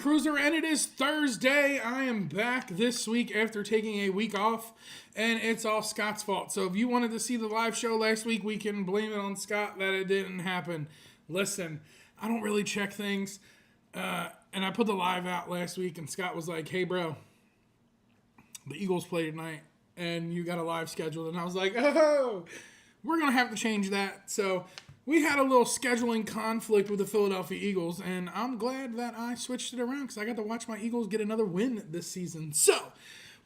Cruiser, and it is Thursday. I am back this week after taking a week off, and it's all Scott's fault. So if you wanted to see the live show last week, we can blame it on Scott that it didn't happen. Listen, I don't really check things, and I put the live out last week, and Scott was like, hey, bro, the Eagles play tonight, and you got a live scheduled. And I was like, oh, we're going to have to change that. So we had a little scheduling conflict with the Philadelphia Eagles, and I'm glad that I switched it around because I got to watch my Eagles get another win this season. So,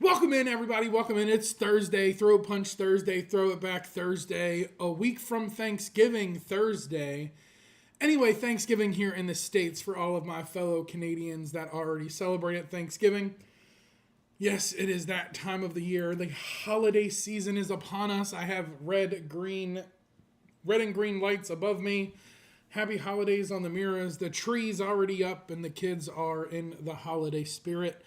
welcome in, everybody. Welcome in. It's Thursday. Throw it punch Thursday. Throw it back Thursday. A week from Thanksgiving Thursday. Anyway, Thanksgiving here in the States for all of my fellow Canadians that already celebrated Thanksgiving. Yes, it is that time of the year. The holiday season is upon us. I have red and green lights above me. Happy holidays on the mirrors. The tree's already up and the kids are in the holiday spirit.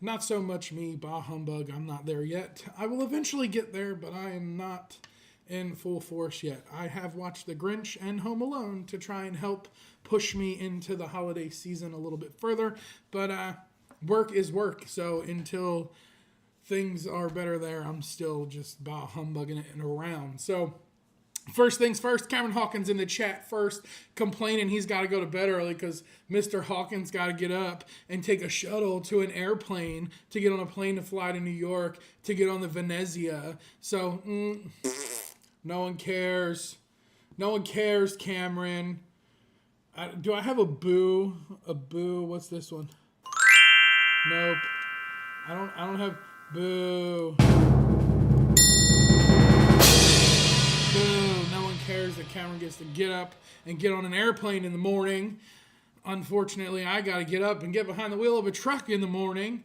Not so much me, bah humbug. I'm not there yet. I will eventually get there, but I am not in full force yet. I have watched The Grinch and Home Alone to try and help push me into the holiday season a little bit further, but work is work, so until things are better there, I'm still just bah humbugging it and around. So first things first, Cameron Hawkins in the chat first, complaining he's got to go to bed early because Mr. Hawkins got to get up and take a shuttle to an airplane to get on a plane to fly to New York to get on the Venezia. So, no one cares. No one cares, Cameron. Do I have a boo? A boo? What's this one? Nope. I don't have boo. Boo. No one cares that Cameron gets to get up and get on an airplane in the morning. Unfortunately, I got to get up and get behind the wheel of a truck in the morning.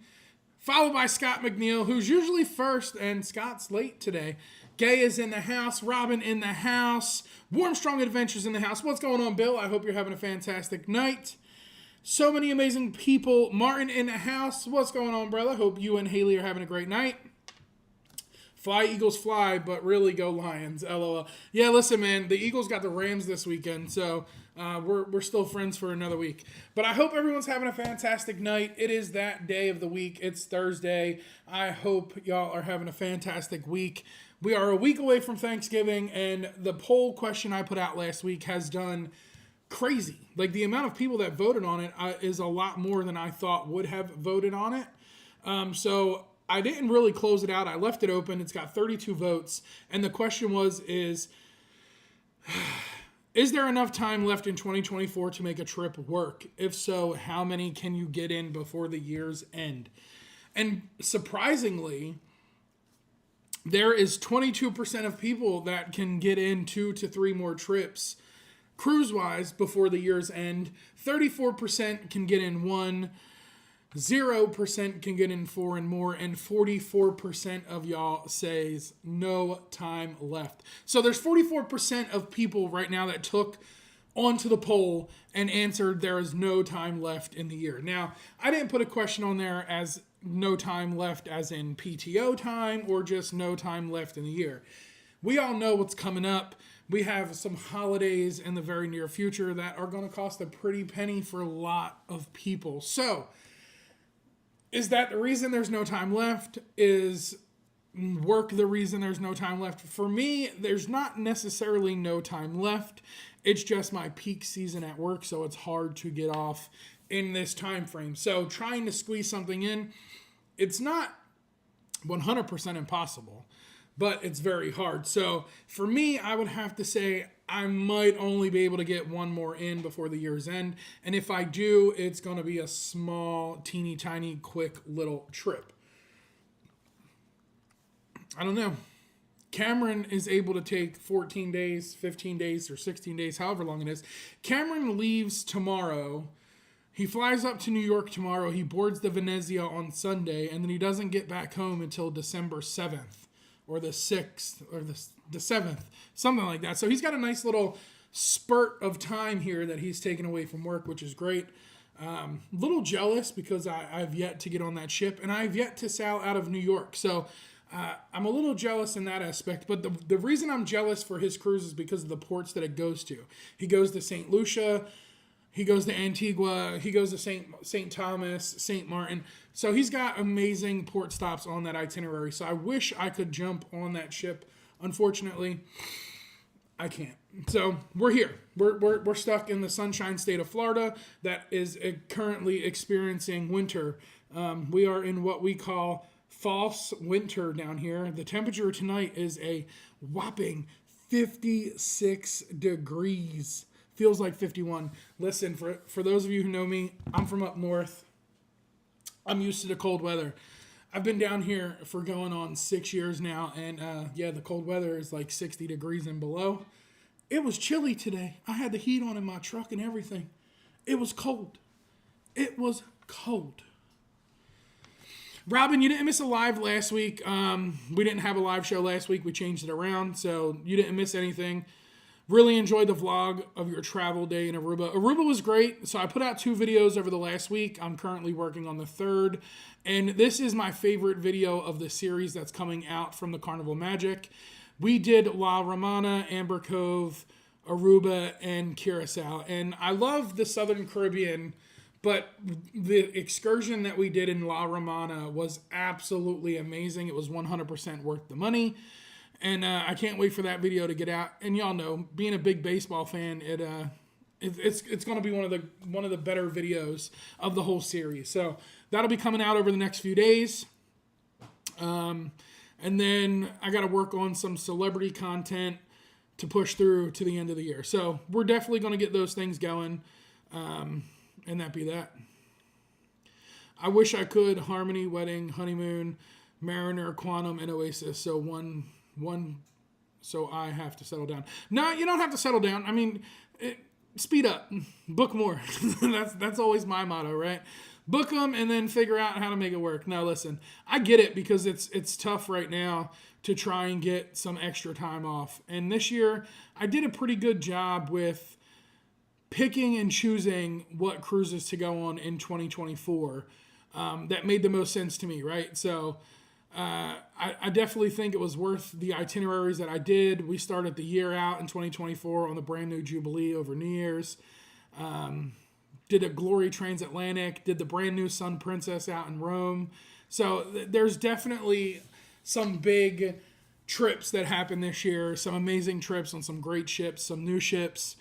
Followed by Scott McNeil, who's usually first, and Scott's late today. Gay is in the house. Robin in the house. Warm Strong Adventures in the house. What's going on, Bill? I hope you're having a fantastic night. So many amazing people. Martin in the house. What's going on, brother? Hope you and Haley are having a great night. Fly, Eagles, fly, but really go Lions. LOL. Yeah, listen, man. The Eagles got the Rams this weekend, so we're still friends for another week. But I hope everyone's having a fantastic night. It is that day of the week. It's Thursday. I hope y'all are having a fantastic week. We are a week away from Thanksgiving, and the poll question I put out last week has done crazy. Like, the amount of people that voted on it is a lot more than I thought would have voted on it. So I didn't really close it out. I left it open. It's got 32 votes. And the question is there enough time left in 2024 to make a trip work? If so, how many can you get in before the year's end? And surprisingly, there is 22% of people that can get in 2 to 3 more trips cruise-wise before the year's end. 34% can get in 1, 0% can get in 4 and more, and 44% of y'all says no time left. So there's 44% of people right now that took onto the poll and answered there is no time left in the year. Now, I didn't put a question on there as no time left as in PTO time or just no time left in the year. We all know what's coming up. We have some holidays in the very near future that are going to cost a pretty penny for a lot of people. So, is that the reason there's no time left? Is work the reason there's no time left? For me, there's not necessarily no time left. It's just my peak season at work, so it's hard to get off in this time frame. So trying to squeeze something in, it's not 100% impossible, but it's very hard. So for me, I would have to say I might only be able to get one more in before the year's end. And if I do, it's going to be a small, teeny tiny, quick little trip. I don't know. Cameron is able to take 14 days, 15 days, or 16 days, however long it is. Cameron leaves tomorrow. He flies up to New York tomorrow. He boards the Venezia on Sunday, and then he doesn't get back home until December 7th or the 6th or the 7th, something like that. So he's got a nice little spurt of time here that he's taken away from work, which is great. Little jealous because I've yet to get on that ship, and I've yet to sail out of New York. So I'm a little jealous in that aspect, but the reason I'm jealous for his cruise is because of the ports that it goes to. He goes to St. Lucia, He goes to Antigua. He goes to St. Thomas, St. Martin. So he's got amazing port stops on that itinerary. So I wish I could jump on that ship. Unfortunately, I can't. So we're here. We're stuck in the sunshine state of Florida that is currently experiencing winter. We are in what we call false winter down here. The temperature tonight is a whopping 56 degrees. Feels like 51. Listen, for those of you who know me, I'm from up north. I'm used to the cold weather. I've been down here for going on 6 years now, and the cold weather is like 60 degrees and below. It was chilly today. I had the heat on in my truck and everything. It was cold. It was cold. Robin, you didn't miss a live last week. We didn't have a live show last week. We changed it around, so you didn't miss anything. Really enjoyed the vlog of your travel day in Aruba. Aruba was great. So I put out 2 videos over the last week. I'm currently working on the 3rd. And this is my favorite video of the series that's coming out from the Carnival Magic. We did La Romana, Amber Cove, Aruba, and Curacao. And I love the Southern Caribbean, but the excursion that we did in La Romana was absolutely amazing. It was 100% worth the money. And I can't wait for that video to get out. And y'all know, being a big baseball fan, it's going to be one of the better videos of the whole series. So that'll be coming out over the next few days. And then I got to work on some celebrity content to push through to the end of the year. So we're definitely going to get those things going. And that be that. I wish I could Harmony, Wedding, Honeymoon, Mariner, Quantum, and Oasis. So I have to settle down. No, you don't have to settle down. I mean, speed up, book more. that's always my motto, right? Book them and then figure out how to make it work. Now, listen, I get it because it's tough right now to try and get some extra time off. And this year, I did a pretty good job with picking and choosing what cruises to go on in 2024. That made the most sense to me, right? So I definitely think it was worth the itineraries that I did. We started the year out in 2024 on the brand new Jubilee over New Year's. Did a Glory Transatlantic, did the brand new Sun Princess out in Rome. So there's definitely some big trips that happened this year, some amazing trips on some great ships, some new ships.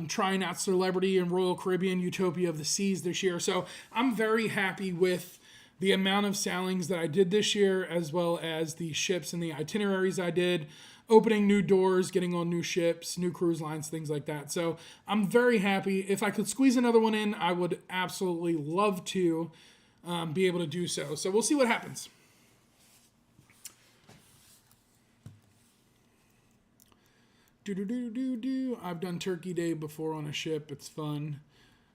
Trying out Celebrity and Royal Caribbean Utopia of the Seas this year. So I'm very happy with the amount of sailings that I did this year, as well as the ships and the itineraries I did, opening new doors, getting on new ships, new cruise lines, things like that. So I'm very happy. If I could squeeze another one in, I would absolutely love to be able to do so. So we'll see what happens. I've done Turkey Day before on a ship. It's fun.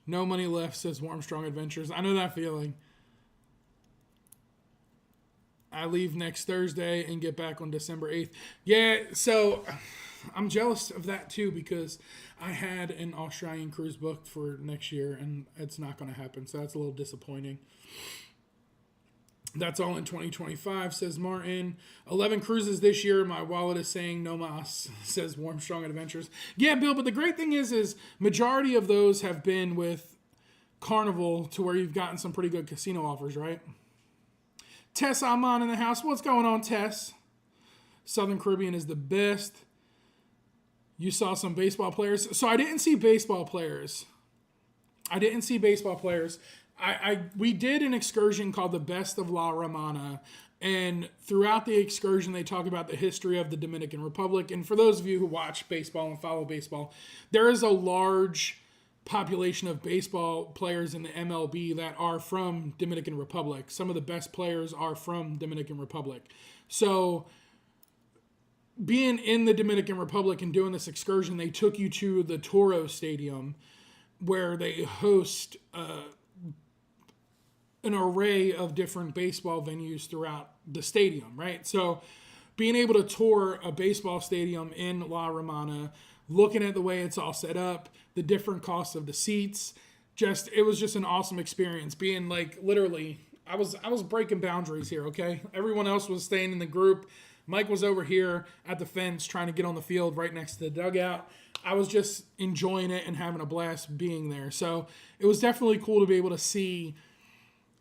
No money left, says Warm Strong Adventures. I know that feeling. I leave next Thursday and get back on December 8th. Yeah, so I'm jealous of that too because I had an Australian cruise booked for next year and it's not going to happen. So that's a little disappointing. That's all in 2025, says Martin. 11 cruises this year. My wallet is saying no mas, says Warm Strong Adventures. Yeah, Bill, but the great thing is majority of those have been with Carnival to where you've gotten some pretty good casino offers, right? Tess Alman in the house. What's going on, Tess? Southern Caribbean is the best. You saw some baseball players. So I didn't see baseball players. We did an excursion called the Best of La Romana. And throughout the excursion, they talk about the history of the Dominican Republic. And for those of you who watch baseball and follow baseball, there is a large population of baseball players in the MLB that are from Dominican Republic. Some of the best players are from Dominican Republic. So being in the Dominican Republic and doing this excursion, they took you to the Toro Stadium where they host an array of different baseball venues throughout the stadium, right? So being able to tour a baseball stadium in La Romana, looking at the way it's all set up, the different costs of the seats, it was just an awesome experience. Being like literally, I was breaking boundaries here, okay? Everyone else was staying in the group. Mike was over here at the fence trying to get on the field right next to the dugout. I was just enjoying it and having a blast being there. So it was definitely cool to be able to see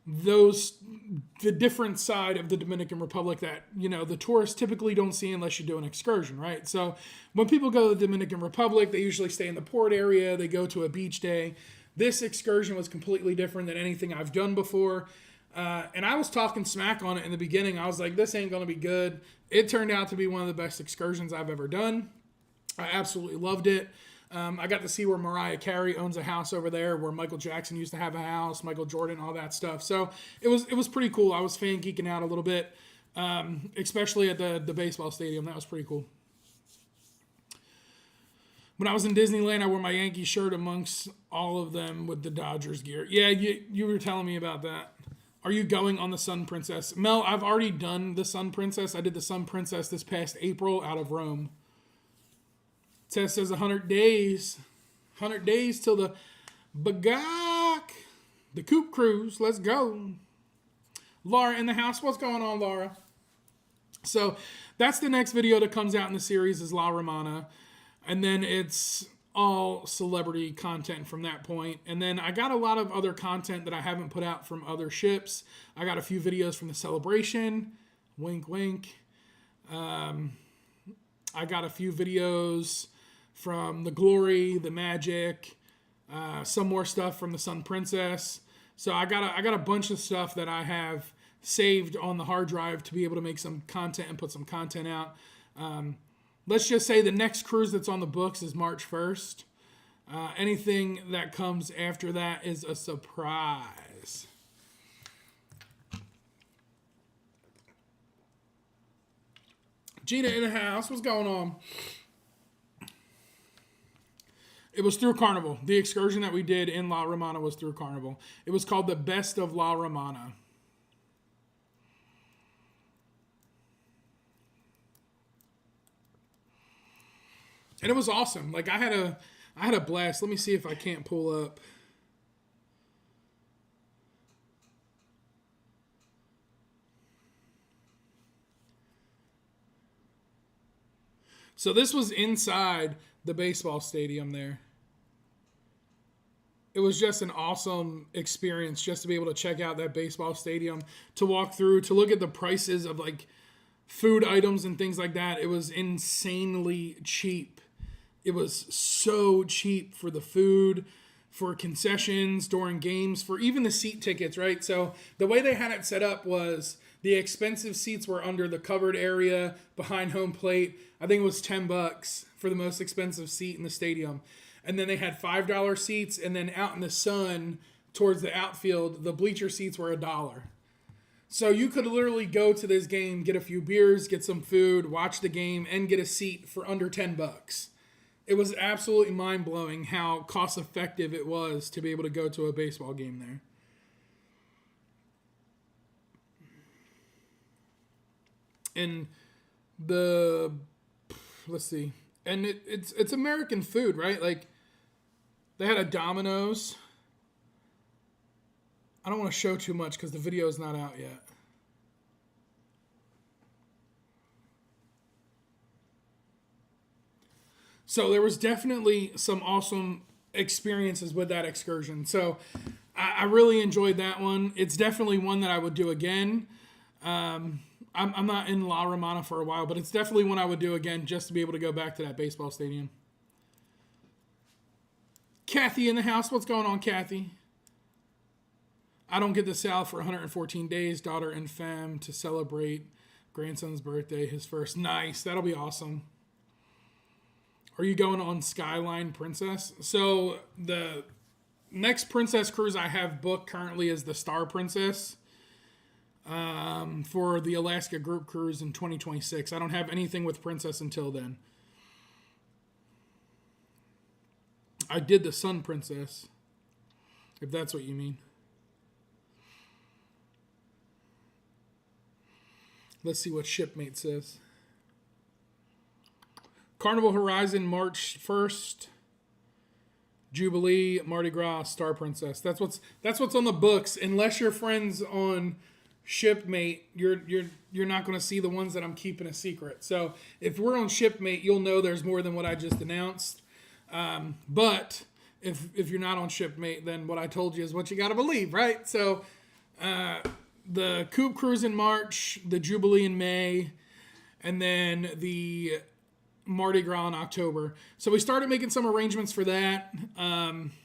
the different side of the Dominican Republic that, the tourists typically don't see unless you do an excursion, right? So when people go to the Dominican Republic, they usually stay in the port area, they go to a beach day. This excursion was completely different than anything I've done before. And I was talking smack on it in the beginning. I was like, this ain't going to be good. It turned out to be one of the best excursions I've ever done. I absolutely loved it. I got to see where Mariah Carey owns a house over there, where Michael Jackson used to have a house, Michael Jordan, all that stuff. So it was pretty cool. I was fan geeking out a little bit, especially at the baseball stadium. That was pretty cool. When I was in Disneyland, I wore my Yankee shirt amongst all of them with the Dodgers gear. Yeah, you were telling me about that. Are you going on the Sun Princess? Mel, I've already done the Sun Princess. I did the Sun Princess this past April out of Rome. Tess says 100 days. 100 days till the Bagak. The Coop Cruise. Let's go. Laura in the house. What's going on, Laura? So that's the next video that comes out in the series is La Romana. And then it's all celebrity content from that point. And then I got a lot of other content that I haven't put out from other ships. I got a few videos from the celebration. Wink, wink. I got a few videos from the Glory, the Magic, some more stuff from the Sun Princess. So I got a bunch of stuff that I have saved on the hard drive to be able to make some content and put some content out. Let's just say the next cruise that's on the books is March 1st. Anything that comes after that is a surprise. Gina in the house. What's going on? It was through Carnival. The excursion that we did in La Romana was through Carnival. It was called the Best of La Romana. And it was awesome. Like I had a blast. Let me see if I can't pull up. So this was inside the baseball stadium there. It was just an awesome experience just to be able to check out that baseball stadium, to walk through, to look at the prices of like food items and things like that. It was insanely cheap. It was so cheap for the food, for concessions during games, for even the seat tickets, right? So the way they had it set up was the expensive seats were under the covered area behind home plate. I think it was $10 for the most expensive seat in the stadium. And then they had $5 seats, and then out in the sun towards the outfield, the bleacher seats were $1. So you could literally go to this game, get a few beers, get some food, watch the game, and get a seat for under $10. It was absolutely mind-blowing how cost-effective it was to be able to go to a baseball game there. And let's see. And it's American food, right? Like, they had a Domino's. I don't want to show too much because the video is not out yet. So there was definitely some awesome experiences with that excursion. So I really enjoyed that one. It's definitely one that I would do again. I'm not in La Romana for a while, but it's definitely one I would do again just to be able to go back to that baseball stadium. Kathy in the house. What's going on, Kathy? I don't get to South for 114 days, daughter and fam, to celebrate grandson's birthday, his first. Nice. That'll be awesome. Are you going on Skyline Princess? So the next Princess cruise I have booked currently is the Star Princess for the Alaska group cruise in 2026. I don't have anything with Princess until then. I did the Sun Princess, if that's what you mean. Let's see what Shipmate says. Carnival Horizon, March 1st. Jubilee, Mardi Gras, Star Princess. That's what's on the books. Unless your friends on Shipmate, you're not going to see the ones that I'm keeping a secret. So if we're on Shipmate, you'll know there's more than what I just announced. But if you're not on Shipmate, then what I told you is what you got to believe, right? So the Coupe Cruise in March, the Jubilee in May, and then the Mardi Gras in October. So we started making some arrangements for that.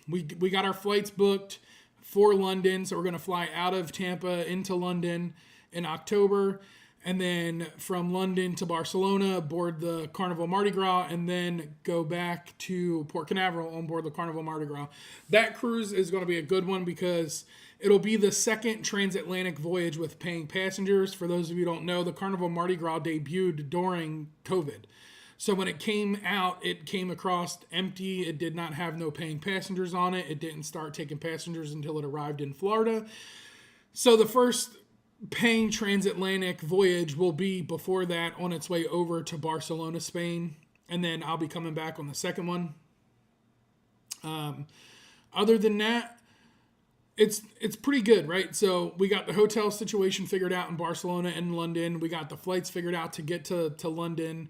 We got our flights booked for London, so we're going to fly out of Tampa into London in October, and then from London to Barcelona, board the Carnival Mardi Gras, and then go back to Port Canaveral on board the Carnival Mardi Gras. That cruise is going to be a good one because it'll be the second transatlantic voyage with paying passengers. For those of you who don't know, the Carnival Mardi Gras debuted during COVID. So when it came out, it came across empty. It did not have no paying passengers on it. It didn't start taking passengers until it arrived in Florida. So the first paying transatlantic voyage will be before that on its way over to Barcelona, Spain. And then I'll be coming back on the second one. Other than that, it's pretty good, right? So we got the hotel situation figured out in Barcelona and London. We got the flights figured out to get to London.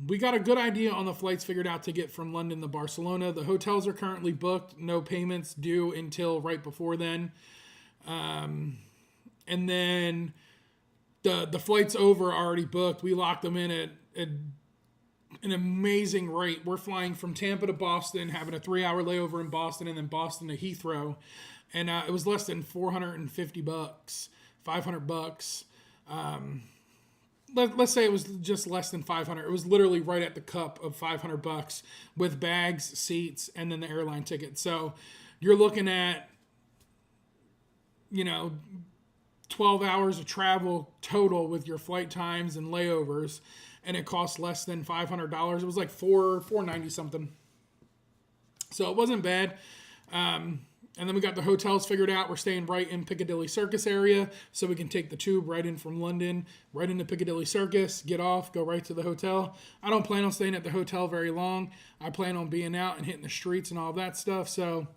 We got a good idea on the flights figured out to get from London to Barcelona. The hotels are currently booked. No payments due until right before then. And then the flights over are already booked. We locked them in at an amazing rate. We're flying from Tampa to Boston, having a 3-hour layover in Boston, and then Boston to Heathrow. And it was less than $450, $500. Let's say it was just less than 500. It was literally right at the cup of $500 with bags, seats, and then the airline ticket. So you're looking at, 12 hours of travel total with your flight times and layovers, and it cost less than $500. It was like $490 something. So it wasn't bad. And then we got the hotels figured out. We're staying right in Piccadilly Circus area, so we can take the tube right in from London, right into Piccadilly Circus, get off, go right to the hotel. I don't plan on staying at the hotel very long. I plan on being out and hitting the streets and all that stuff. So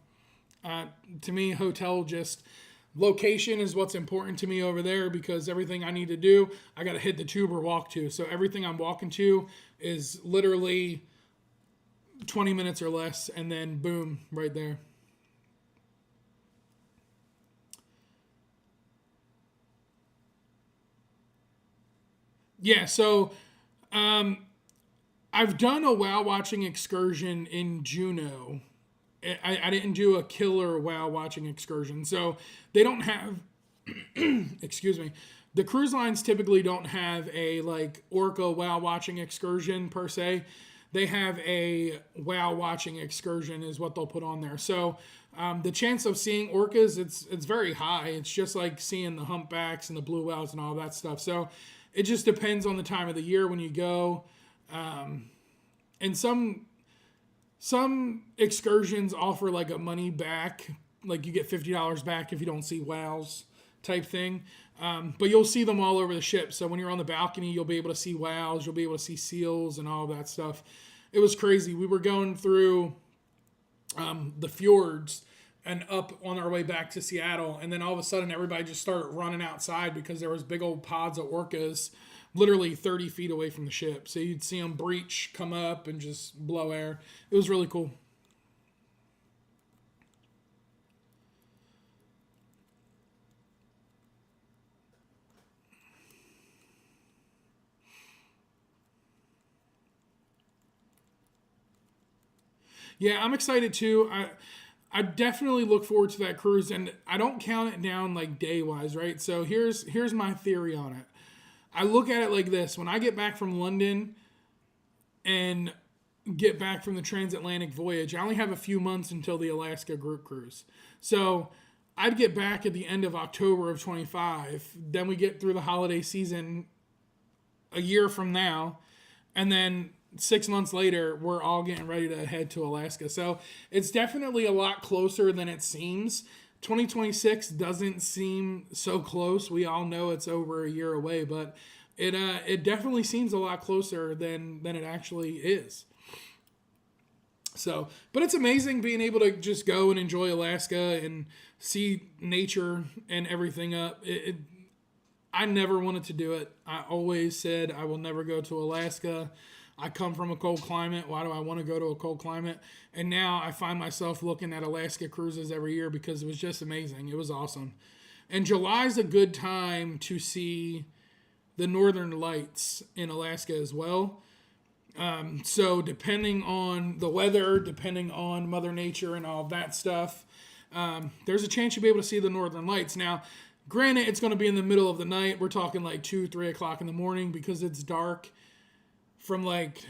to me, hotel location is what's important to me over there, because everything I need to do, I got to hit the tube or walk to. So everything I'm walking to is literally 20 minutes or less, and then boom, right there. Yeah, so I've done a whale watching excursion in Juneau. I didn't do a killer whale watching excursion. So they don't have, excuse me, the cruise lines typically don't have a orca whale watching excursion per se. They have a whale watching excursion is what they'll put on there. So the chance of seeing orcas, it's very high. It's just like seeing the humpbacks and the blue whales and all that stuff. So it just depends on the time of the year when you go. And some excursions offer a money back, like you get $50 back if you don't see whales type thing. But you'll see them all over the ship. So when you're on the balcony, you'll be able to see whales, you'll be able to see seals and all that stuff. It was crazy. We were going through the fjords and up on our way back to Seattle, and then all of a sudden everybody just started running outside because there was big old pods of orcas literally 30 feet away from the ship. So you'd see them breach, come up, and just blow air. It was really cool. Yeah, I'm excited too. I definitely look forward to that cruise, and I don't count it down day wise, right? So here's my theory on it. I look at it like this: when I get back from London and get back from the transatlantic voyage, I only have a few months until the Alaska group cruise. So I'd get back at the end of October of 25. Then we get through the holiday season a year from now, and then 6 months later, we're all getting ready to head to Alaska. So it's definitely a lot closer than it seems. 2026 doesn't seem so close. We all know it's over a year away, but it definitely seems a lot closer than it actually is. So, but it's amazing being able to just go and enjoy Alaska and see nature and everything up. I never wanted to do it. I always said I will never go to Alaska. I come from a cold climate. Why do I want to go to a cold climate? And now I find myself looking at Alaska cruises every year because it was just amazing. It was awesome. And July's a good time to see the northern lights in Alaska as well. So depending on the weather, depending on Mother Nature and all of that stuff, there's a chance you'll be able to see the northern lights. Now, granted, it's going to be in the middle of the night. We're talking like 2, 3 o'clock in the morning because it's dark from like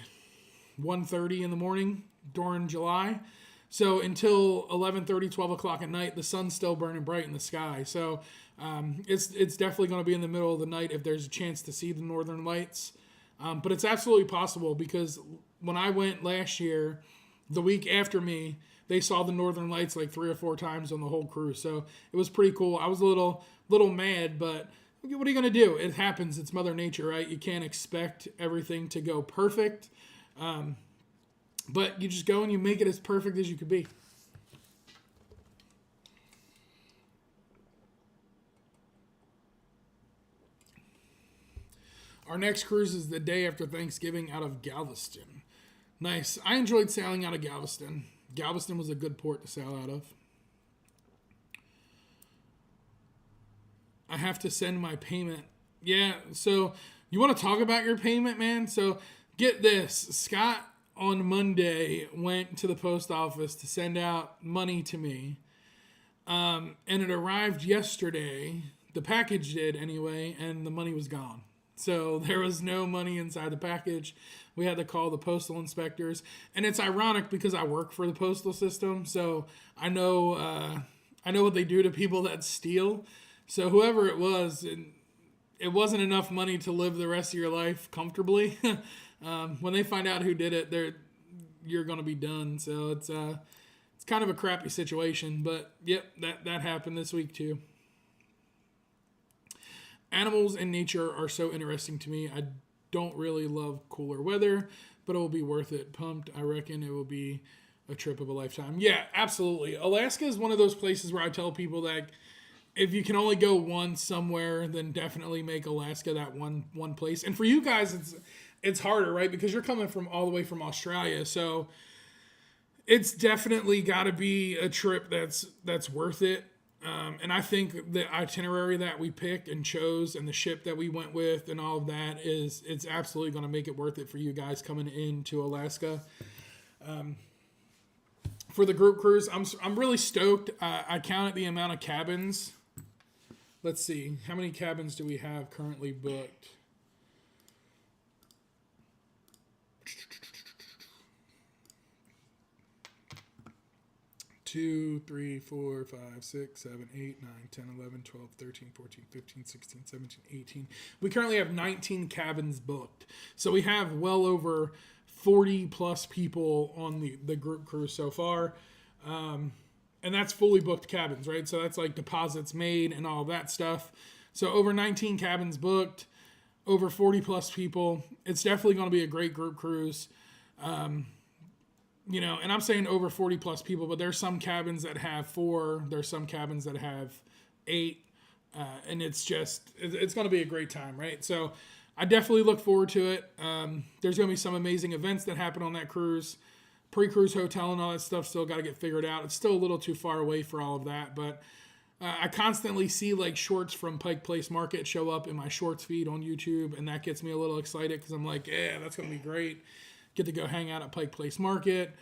1:30 in the morning during July. So until 11:30, 12 o'clock at night, the sun's still burning bright in the sky. So it's definitely going to be in the middle of the night if there's a chance to see the northern lights. But it's absolutely possible because when I went last year, the week after me, they saw the northern lights like 3 or 4 times on the whole cruise. So it was pretty cool. I was a little mad, but what are you going to do? It happens. It's Mother Nature, right? You can't expect everything to go perfect. But you just go and you make it as perfect as you could be. Our next cruise is the day after Thanksgiving out of Galveston. Nice. I enjoyed sailing out of Galveston. Galveston was a good port to sail out of. I have to send my payment. Yeah, so you want to talk about your payment, man? So get this. Scott on Monday went to the post office to send out money to me. And it arrived yesterday. The package did anyway, and the money was gone. So there was no money inside the package. We had to call the postal inspectors. And it's ironic because I work for the postal system. So I know what they do to people that steal. So whoever it was, it wasn't enough money to live the rest of your life comfortably. When they find out who did it, you're going to be done. So it's kind of a crappy situation. But yep, that happened this week too. Animals and nature are so interesting to me. I don't really love cooler weather, but it will be worth it. Pumped. I reckon it will be a trip of a lifetime. Yeah, absolutely. Alaska is one of those places where I tell people that if you can only go once somewhere, then definitely make Alaska that one place. And for you guys, it's harder, right? Because you're coming from all the way from Australia. So it's definitely got to be a trip that's worth it. And I think the itinerary that we picked and chose and the ship that we went with and all of that it's absolutely going to make it worth it for you guys coming into Alaska. For the group cruise, I'm really stoked. I counted the amount of cabins. Let's see. How many cabins do we have currently booked? 2, 3, 4, 5, 6, 7, 8, 9, 10, 11, 12, 13, 14, 15, 16, 17, 18. We currently have 19 cabins booked. So we have well over 40 plus people on the group cruise so far. And that's fully booked cabins, right? So that's like deposits made and all that stuff. So over 19 cabins booked, over 40 plus people. It's definitely going to be a great group cruise. And I'm saying over 40 plus people, but there's some cabins that have 4, there's some cabins that have 8, and it's going to be a great time, right? So I definitely look forward to it. There's going to be some amazing events that happen on that cruise. Pre-cruise hotel and all that stuff still got to get figured out. It's still a little too far away for all of that, but I constantly see like shorts from Pike Place Market show up in my shorts feed on YouTube, and that gets me a little excited because I'm like, yeah, that's going to be great. Get to go hang out at Pike Place Market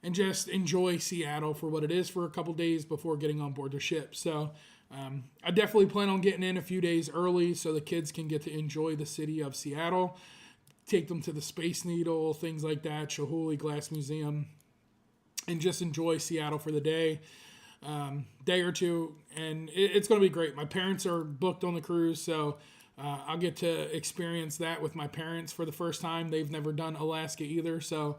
and just enjoy Seattle for what it is for a couple days before getting on board the ship. So I definitely plan on getting in a few days early so the kids can get to enjoy the city of Seattle, take them to the Space Needle, things like that, Chihuly Glass Museum, and just enjoy Seattle for the day or two. And it's going to be great. My parents are booked on the cruise, so I'll get to experience that with my parents for the first time. They've never done Alaska either. So,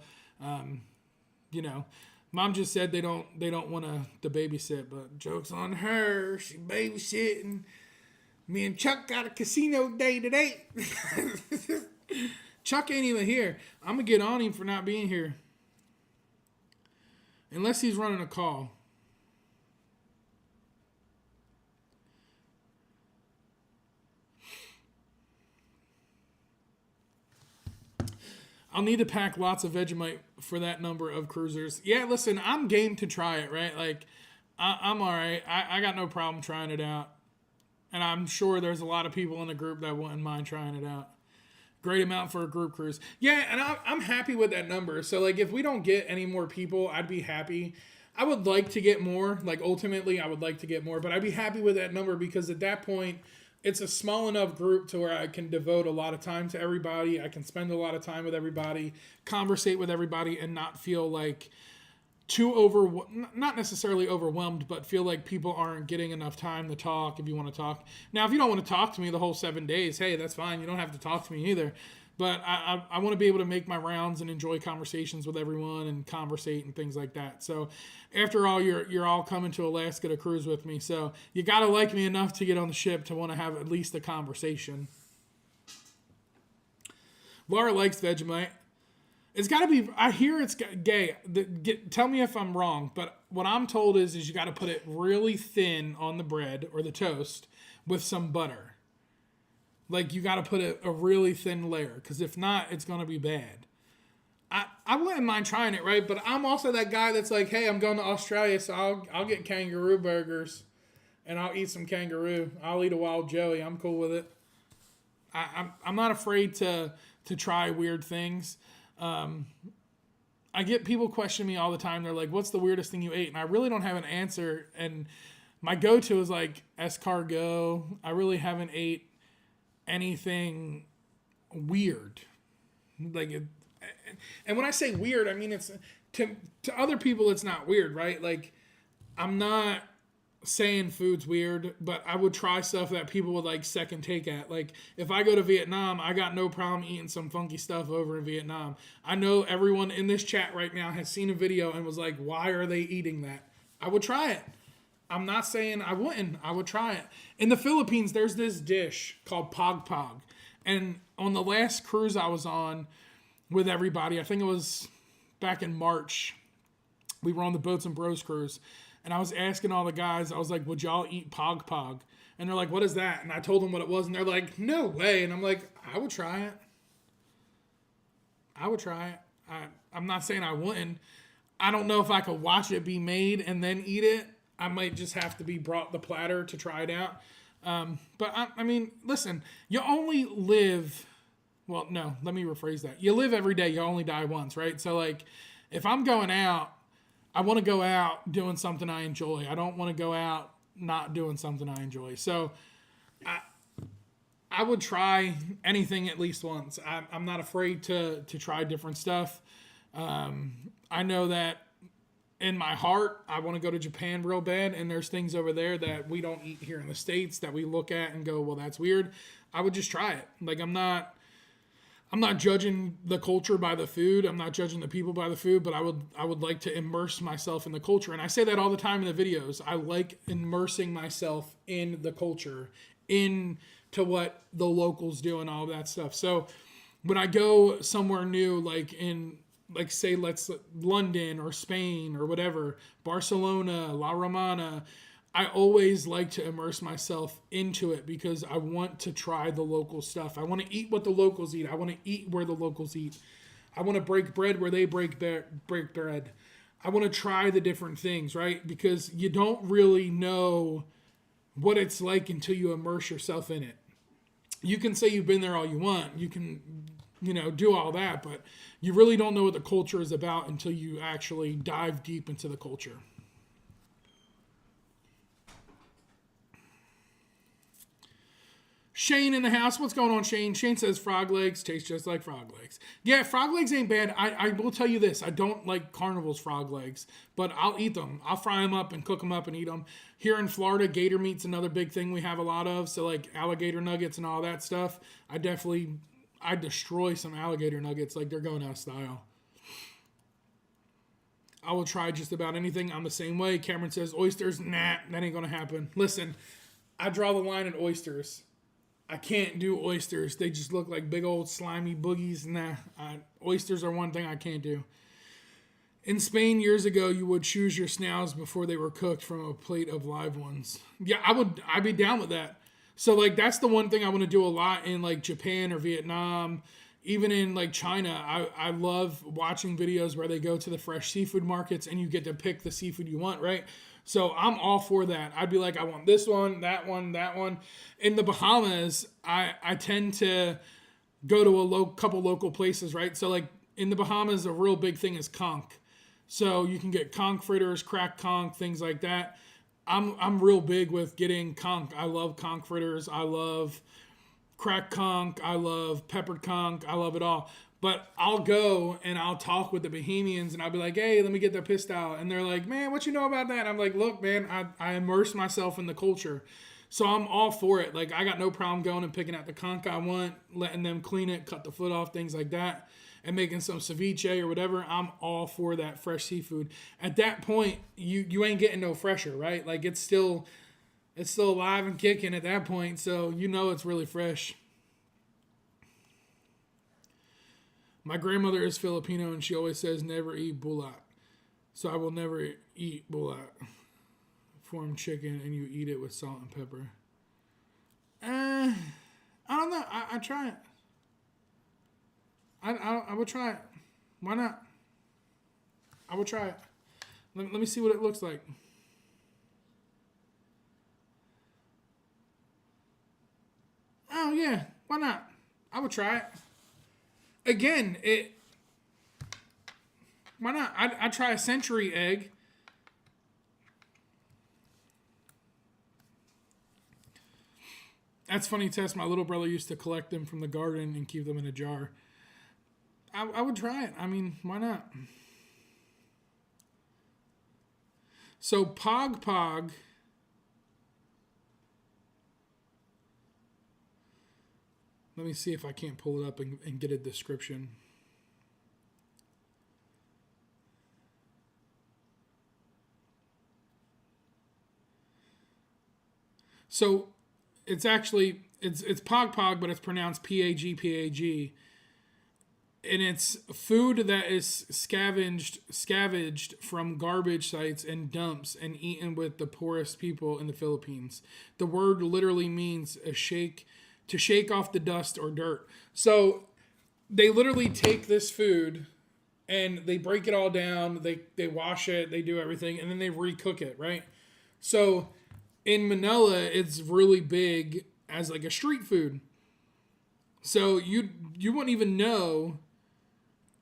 Mom just said they don't want to babysit, but joke's on her. She babysitting. Me and Chuck got a casino day today. Chuck ain't even here. I'm going to get on him for not being here. Unless he's running a call. I'll need to pack lots of Vegemite for that number of cruisers. Yeah, listen, I'm game to try it, right? Like, I'm all right. I got no problem trying it out. And I'm sure there's a lot of people in the group that wouldn't mind trying it out. Great amount for a group cruise. Yeah, and I'm happy with that number. So, like, if we don't get any more people, I'd be happy. I would like to get more. Like, ultimately, I would like to get more. But I'd be happy with that number because at that point, it's a small enough group to where I can devote a lot of time to everybody. I can spend a lot of time with everybody, conversate with everybody, and not feel like not necessarily overwhelmed, but feel like people aren't getting enough time to talk if you want to talk. Now, if you don't want to talk to me the whole 7 days, hey, that's fine. You don't have to talk to me either. But I want to be able to make my rounds and enjoy conversations with everyone and conversate and things like that. So after all, you're all coming to Alaska to cruise with me. So you got to like me enough to get on the ship to want to have at least a conversation. Laura likes Vegemite. It's got to be, I hear it's gay. Tell me if I'm wrong, but what I'm told is you got to put it really thin on the bread or the toast with some butter. Like, you got to put a really thin layer, because if not, it's going to be bad. I wouldn't mind trying it, right? But I'm also that guy that's like, hey, I'm going to Australia, so I'll get kangaroo burgers, and I'll eat some kangaroo. I'll eat a wild joey. I'm cool with it. I'm not afraid to try weird things. I get people question me all the time. They're like, what's the weirdest thing you ate? And I really don't have an answer. And my go-to is like escargot. I really haven't ate anything weird. Like, and when I say weird, I mean, it's to other people, it's not weird, right? Like, I'm not saying food's weird, but I would try stuff that people would like second take at. Like, if I go to Vietnam, I got no problem eating some funky stuff over in Vietnam. I know everyone in this chat right now has seen a video and was like, why are they eating that? I would try it. I'm not saying I wouldn't. I would try it. In the Philippines, there's this dish called pog pog. And on the last cruise I was on with everybody, I think it was back in March, we were on the Boats and Bros cruise. And I was asking all the guys, I was like, would y'all eat pog pog? And they're like, what is that? And I told them what it was. And they're like, no way. And I'm like, I would try it. I would try it. I'm not saying I wouldn't. I don't know if I could watch it be made and then eat it. I might just have to be brought the platter to try it out. But I mean, listen, you only live, well, no, let me rephrase that. You live every day, you only die once, right? So like, if I'm going out, I want to go out doing something I enjoy. I don't want to go out not doing something I enjoy. So I would try anything at least once. I'm not afraid to try different stuff. I know that in my heart, I want to go to Japan real bad, and there's things over there that we don't eat here in the States that we look at and go, well, that's weird. I would just try it. Like, I'm not judging the culture by the food. I'm not judging the people by the food, but I would like to immerse myself in the culture. And I say that all the time in the videos. I like immersing myself in the culture, into what the locals do and all that stuff. So when I go somewhere new, like say London or Spain or whatever, Barcelona, La Romana, I always like to immerse myself into it because I want to try the local stuff. I want to eat what the locals eat. I want to eat where the locals eat. I want to break bread where they break bread. I want to try the different things, right? Because you don't really know what it's like until you immerse yourself in it. You can say you've been there all you want. You can, do all that, but you really don't know what the culture is about until you actually dive deep into the culture. Shane in the house. What's going on, Shane? Shane says frog legs taste just like frog legs. Yeah, frog legs ain't bad. I will tell you this. I don't like Carnival's frog legs, but I'll eat them. I'll fry them up and cook them up and eat them. Here in Florida, gator meat's another big thing we have a lot of. So like alligator nuggets and all that stuff. I destroy some alligator nuggets like they're going out of style. I will try just about anything. I'm the same way. Cameron says oysters. Nah, that ain't going to happen. Listen, I draw the line at oysters. I can't do oysters. They just look like big old slimy boogies. Nah, oysters are one thing I can't do. In Spain years ago, you would choose your snails before they were cooked from a plate of live ones. Yeah, I'd be down with that. So like that's the one thing I want to do a lot in like Japan or Vietnam, even in like China. I love watching videos where they go to the fresh seafood markets and you get to pick the seafood you want, right? So I'm all for that. I'd be like, I want this one, that one, that one. In the Bahamas, I tend to go to a couple local places, right? So like in the Bahamas, a real big thing is conch. So you can get conch fritters, cracked conch, things like that. I'm real big with getting conch. I love conch fritters. I love cracked conch. I love peppered conch. I love it all. But I'll go and I'll talk with the Bahamians and I'll be like, hey, let me get the pistol. And they're like, man, what you know about that? And I'm like, look, man, I immerse myself in the culture. So I'm all for it. Like, I got no problem going and picking out the conch I want, letting them clean it, cut the foot off, things like that, and making some ceviche or whatever. I'm all for that fresh seafood. At that point, you ain't getting no fresher, right? Like, it's still alive and kicking at that point, so you know it's really fresh. My grandmother is Filipino, and she always says never eat bulat. So I will never eat bulat. Form chicken, and you eat it with salt and pepper. I don't know. I try it. I would try it. Why not? I would try it. Let me see what it looks like. Oh yeah, why not? I would try it. Again, why not? I'd try a century egg. That's funny, Tess. My little brother used to collect them from the garden and keep them in a jar. I would try it. I mean, why not? So Pog Pog. Let me see if I can't pull it up and get a description. So it's actually it's Pog Pog, but it's pronounced Pagpag, and it's food that is scavenged from garbage sites and dumps and eaten with the poorest people in the Philippines. The word literally means to shake off the dust or dirt. So they literally take this food and they break it all down. They wash it, they do everything, and then they recook it, right? So in Manila, it's really big as like a street food. So you wouldn't even know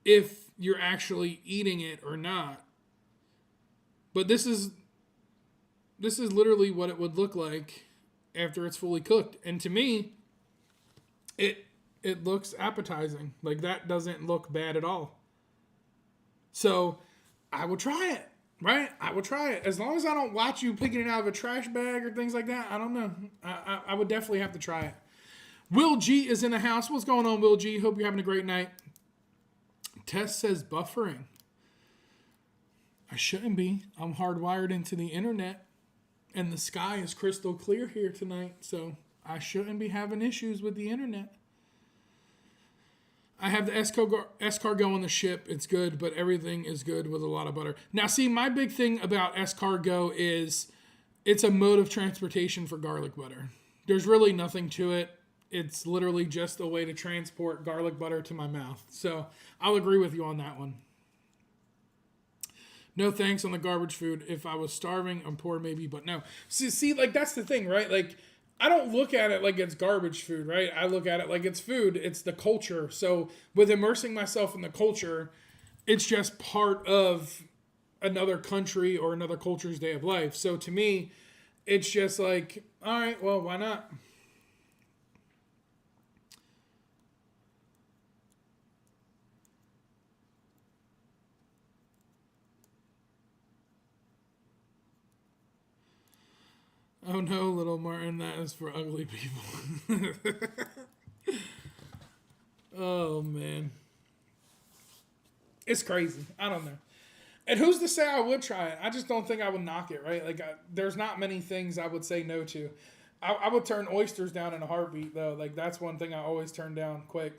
if you're actually eating it or not. But this is literally what it would look like after it's fully cooked. And to me, it looks appetizing. Like, that doesn't look bad at all. So I would try it, right? I would try it. As long as I don't watch you picking it out of a trash bag or things like that, I don't know. I would definitely have to try it. Will G is in the house. What's going on, Will G? Hope you're having a great night. Tess says buffering. I shouldn't be. I'm hardwired into the internet, and the sky is crystal clear here tonight, so I shouldn't be having issues with the internet. I have the escargot on the ship. It's good, but everything is good with a lot of butter. Now, see, my big thing about escargot is it's a mode of transportation for garlic butter. There's really nothing to it. It's literally just a way to transport garlic butter to my mouth. So I'll agree with you on that one. No thanks on the garbage food. If I was starving, I'm poor maybe, but no. See, like, that's the thing, right? Like, I don't look at it like it's garbage food, right? I look at it like it's food. It's the culture. So with immersing myself in the culture, it's just part of another country or another culture's day of life. So to me, it's just like, all right, well, why not? Oh no, little Martin, that is for ugly people. Oh man. It's crazy. I don't know. And who's to say I would try it? I just don't think I would knock it, right? Like, there's not many things I would say no to. I would turn oysters down in a heartbeat, though. Like, that's one thing I always turn down quick.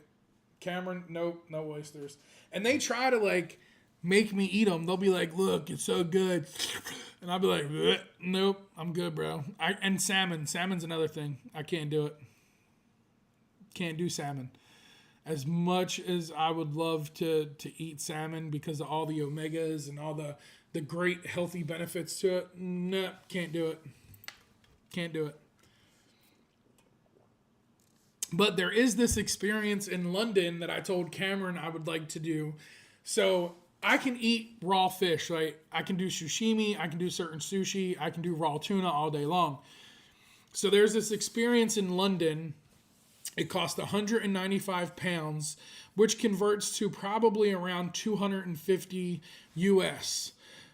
Cameron, nope, no oysters. And they try to, like, make me eat them. They'll be like, look, it's so good. And I'll be like, bleh, nope, I'm good, bro. And salmon. Salmon's another thing. I can't do it. Can't do salmon. As much as I would love to eat salmon because of all the omegas and all the great healthy benefits to it, no, can't do it. Can't do it. But there is this experience in London that I told Cameron I would like to do. So I can eat raw fish, right? I can do sashimi, I can do certain sushi, I can do raw tuna all day long. So there's this experience in London. It cost 195 pounds, which converts to probably around 250 US.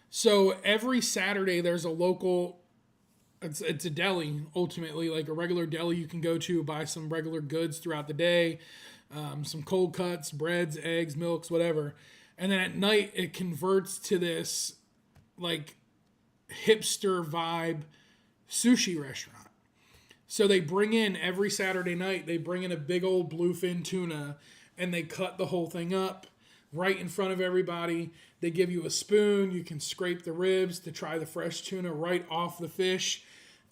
So every Saturday there's a local, it's a deli, ultimately, like a regular deli you can go to, buy some regular goods throughout the day, some cold cuts, breads, eggs, milks, whatever. And then at night it converts to this like hipster vibe sushi restaurant. So they bring in every Saturday night, they bring in a big old bluefin tuna and they cut the whole thing up right in front of everybody. They give you a spoon. You can scrape the ribs to try the fresh tuna right off the fish.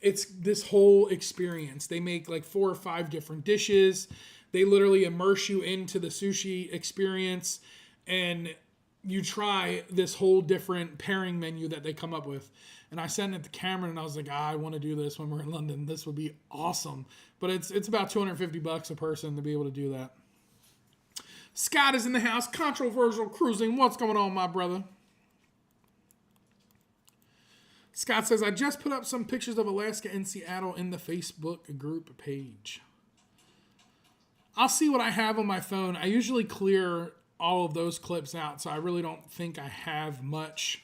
It's this whole experience. They make like 4 or 5 different dishes. They literally immerse you into the sushi experience and you try this whole different pairing menu that they come up with. And I sent it to Cameron and I was like, I want to do this when we're in London. This would be awesome. But it's about $250 a person to be able to do that. Scott is in the house. Controversial cruising. What's going on, my brother? Scott says, I just put up some pictures of Alaska and Seattle in the Facebook group page. I'll see what I have on my phone. I usually clear all of those clips out, so I really don't think I have much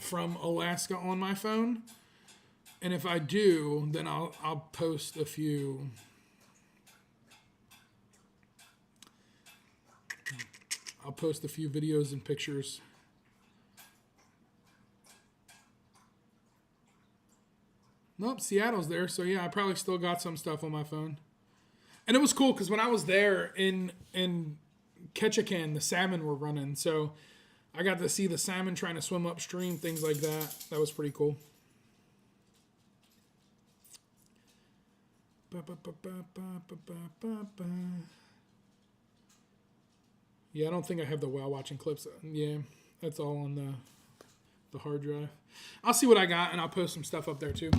from Alaska on my phone. And if I do, then I'll post a few. I'll post a few videos and pictures. Nope, Seattle's there. So yeah, I probably still got some stuff on my phone. And it was cool because when I was there in Ketchikan, the salmon were running. So I got to see the salmon trying to swim upstream, things like that. That was pretty cool. Yeah, I don't think I have the whale watching clips. Yeah, that's all on the hard drive. I'll see what I got, and I'll post some stuff up there, too.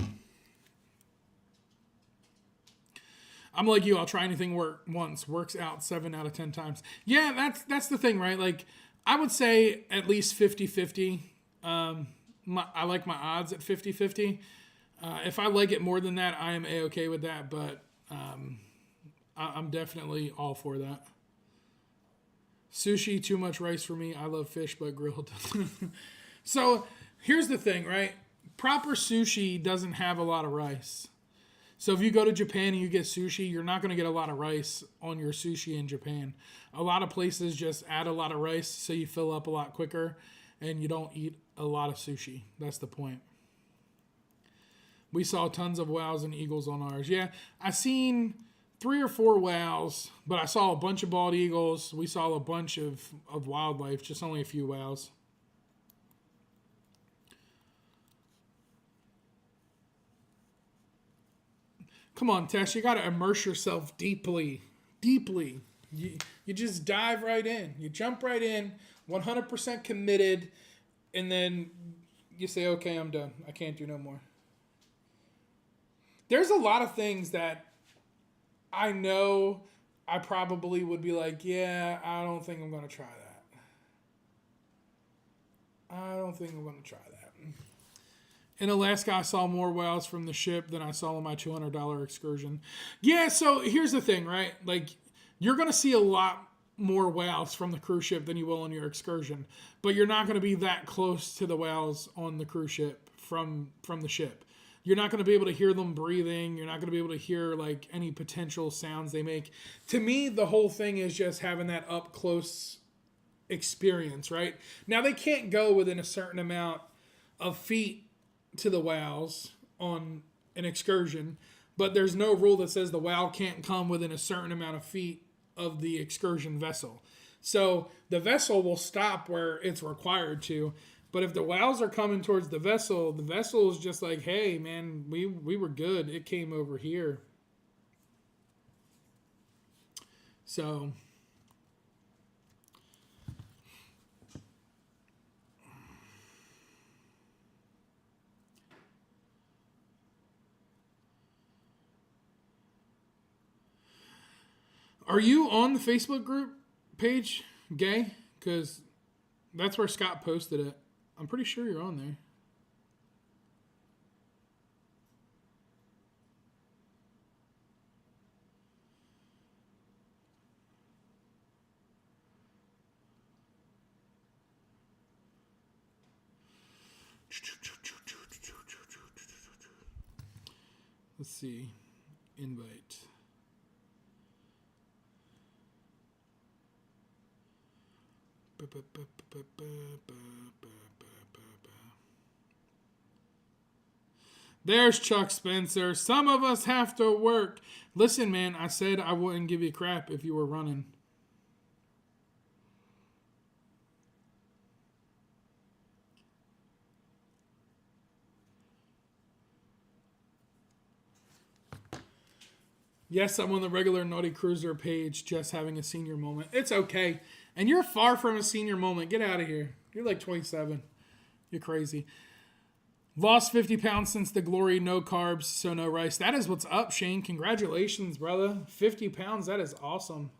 I'm like you. I'll try anything once. Works out 7 out of 10 times. Yeah, that's the thing, right? Like, I would say at least 50-50. I like my odds at 50-50. If I like it more than that, I am A-okay with that, but I'm definitely all for that. Sushi, too much rice for me. I love fish, but grilled. So here's the thing, right? Proper sushi doesn't have a lot of rice. So if you go to Japan and you get sushi, you're not going to get a lot of rice on your sushi in Japan. A lot of places just add a lot of rice so you fill up a lot quicker and you don't eat a lot of sushi. That's the point. We saw tons of wows and eagles on ours. Yeah, I seen 3 or 4 wows, but I saw a bunch of bald eagles. We saw a bunch of wildlife, just only a few wows. Come on, Tess, you got to immerse yourself deeply. You just dive right in. You jump right in, 100% committed, and then you say, okay, I'm done. I can't do no more. There's a lot of things that I know I probably would be like, yeah, I don't think I'm going to try that. I don't think I'm going to try that. In Alaska, I saw more whales from the ship than I saw on my $200 excursion. Yeah, so here's the thing, right? Like, you're going to see a lot more whales from the cruise ship than you will on your excursion. But you're not going to be that close to the whales on the cruise ship from the ship. You're not going to be able to hear them breathing. You're not going to be able to hear, like, any potential sounds they make. To me, the whole thing is just having that up-close experience, right? Now, they can't go within a certain amount of feet to the whales on an excursion, but there's no rule that says the whale can't come within a certain amount of feet of the excursion vessel. So the vessel will stop where it's required to. But if the whales are coming towards the vessel is just like, hey, man, we were good. It came over here. So are you on the Facebook group page, Gay? Because that's where Scott posted it. I'm pretty sure you're on there. Let's see. Invite. There's Chuck Spencer. Some of us have to work. Listen, man, I said I wouldn't give you crap if you were running. Yes, I'm on the regular Naughty Cruiser page, just having a senior moment. It's okay. And you're far from a senior moment. Get out of here. You're like 27. You're crazy. Lost 50 pounds since the glory. No carbs, so no rice. That is what's up, Shane. Congratulations, brother. 50 pounds. That is awesome.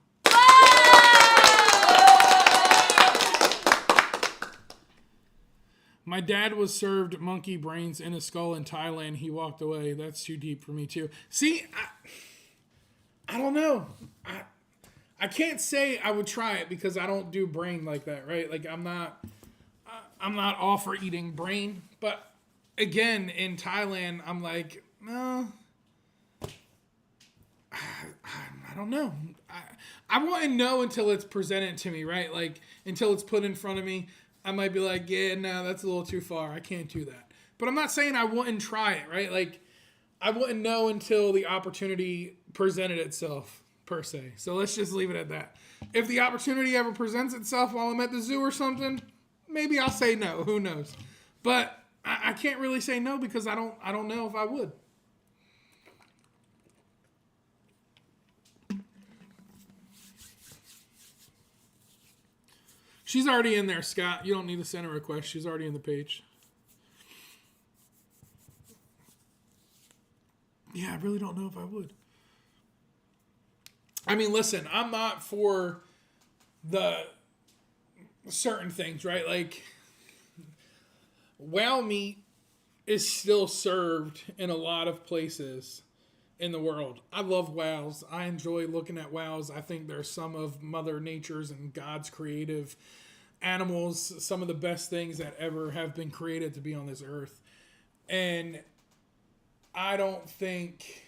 My dad was served monkey brains in a skull in Thailand. He walked away. That's too deep for me, too. See, I don't know. I can't say I would try it because I don't do brain like that, right? Like I'm not all for eating brain. But again, in Thailand, I'm like, no, I don't know. I wouldn't know until it's presented to me, right? Like until it's put in front of me, I might be like, yeah, no, that's a little too far. I can't do that. But I'm not saying I wouldn't try it, right? Like I wouldn't know until the opportunity presented itself, per se. So let's just leave it at that. If the opportunity ever presents itself while I'm at the zoo or something, maybe I'll say no. Who knows? But I can't really say no because I don't know if I would. She's already in there, Scott. You don't need to send a request. She's already in the page. Yeah, I really don't know if I would. I mean, listen, I'm not for the certain things, right? Like, whale meat is still served in a lot of places in the world. I love whales. I enjoy looking at whales. I think they're some of Mother Nature's and God's creative animals, some of the best things that ever have been created to be on this earth. And I don't think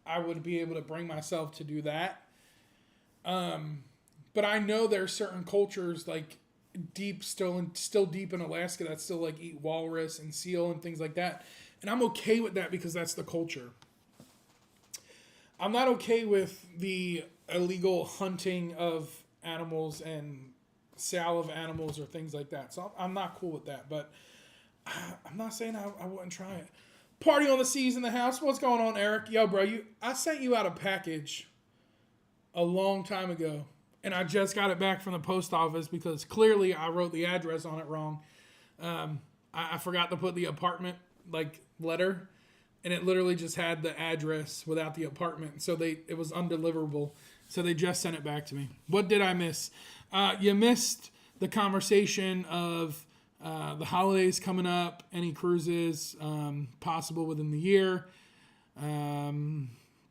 I would be able to bring myself to do that. But I know there are certain cultures like still deep in Alaska that still like eat walrus and seal and things like that. And I'm okay with that because that's the culture. I'm not okay with the illegal hunting of animals and sale of animals or things like that. So I'm not cool with that. But I'm not saying I wouldn't try it. Party on the Seas in the house. What's going on, Eric? Yo, bro, I sent you out a package a long time ago. And I just got it back from the post office because clearly I wrote the address on it wrong. I forgot to put the apartment letter, and it literally just had the address without the apartment. So it was undeliverable. So they just sent it back to me. What did I miss? You missed the conversation of the holidays coming up, any cruises possible within the year,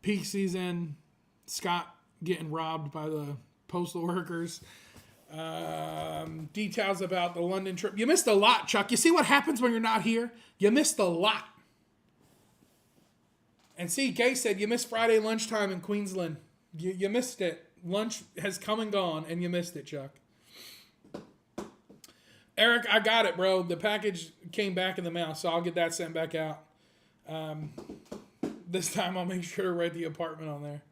peak season, Scott getting robbed by the postal workers, details about the London trip. You missed a lot, Chuck. You see what happens when you're not here? You missed a lot. And see, Gay said you missed Friday lunchtime in Queensland. You missed it. Lunch has come and gone, and you missed it, Chuck. Eric, I got it, bro. The package came back in the mail, so I'll get that sent back out. This time I'll make sure to write the apartment on there.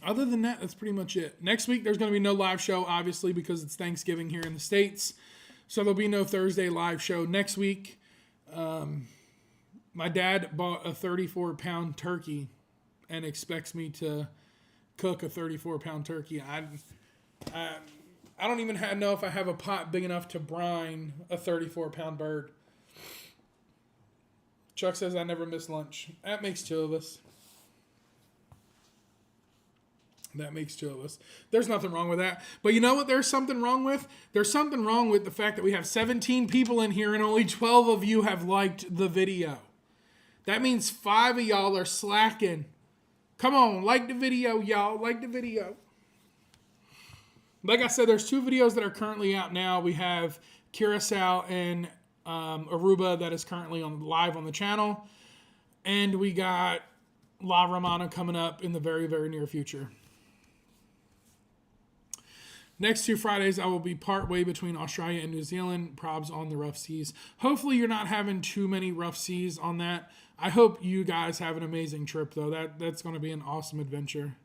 Other than that, that's pretty much it. Next week, there's going to be no live show, obviously, because it's Thanksgiving here in the States. So there'll be no Thursday live show next week. My dad bought a 34-pound turkey and expects me to cook a 34-pound turkey. I don't even know if I have a pot big enough to brine a 34-pound bird. Chuck says I never miss lunch. That makes two of us. There's nothing wrong with that. But you know what there's something wrong with? There's something wrong with the fact that we have 17 people in here and only 12 of you have liked the video. That means 5 of y'all are slacking. Come on, like the video, y'all. Like the video. Like I said, there's 2 videos that are currently out now. We have Curacao and Aruba that is currently live on the channel. And we got La Romana coming up in the very, very near future. Next 2 Fridays, I will be part way between Australia and New Zealand. Probs on the rough seas. Hopefully, you're not having too many rough seas on that. I hope you guys have an amazing trip, though. That's going to be an awesome adventure.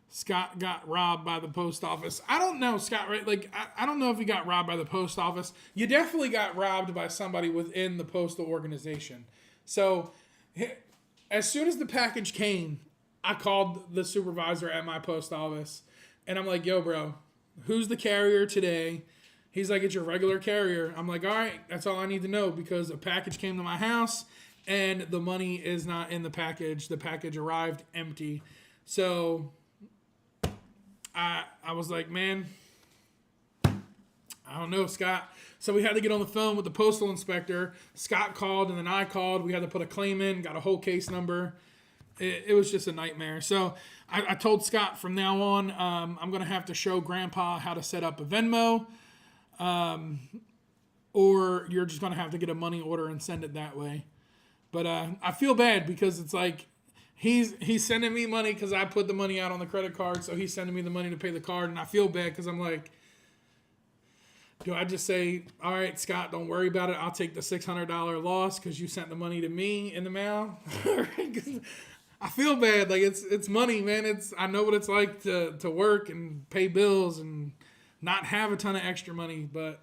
Scott got robbed by the post office. I don't know, Scott, right? Like, I don't know if he got robbed by the post office. You definitely got robbed by somebody within the postal organization. So, as soon as the package came, I called the supervisor at my post office. And I'm like, yo, bro, who's the carrier today? He's like, it's your regular carrier. I'm like, all right, that's all I need to know because a package came to my house and the money is not in the package. The package arrived empty. So I was like, man, I don't know, Scott. So we had to get on the phone with the postal inspector. Scott called and then I called. We had to put a claim in, got a whole case number. It was just a nightmare. So I told Scott from now on, I'm going to have to show Grandpa how to set up a Venmo. Or you're just going to have to get a money order and send it that way. But I feel bad because it's like he's sending me money because I put the money out on the credit card. So he's sending me the money to pay the card. And I feel bad because I'm like, do I just say, all right, Scott, don't worry about it. I'll take the $600 loss because you sent the money to me in the mail. I feel bad. Like it's money, man. I know what it's like to work and pay bills and not have a ton of extra money. But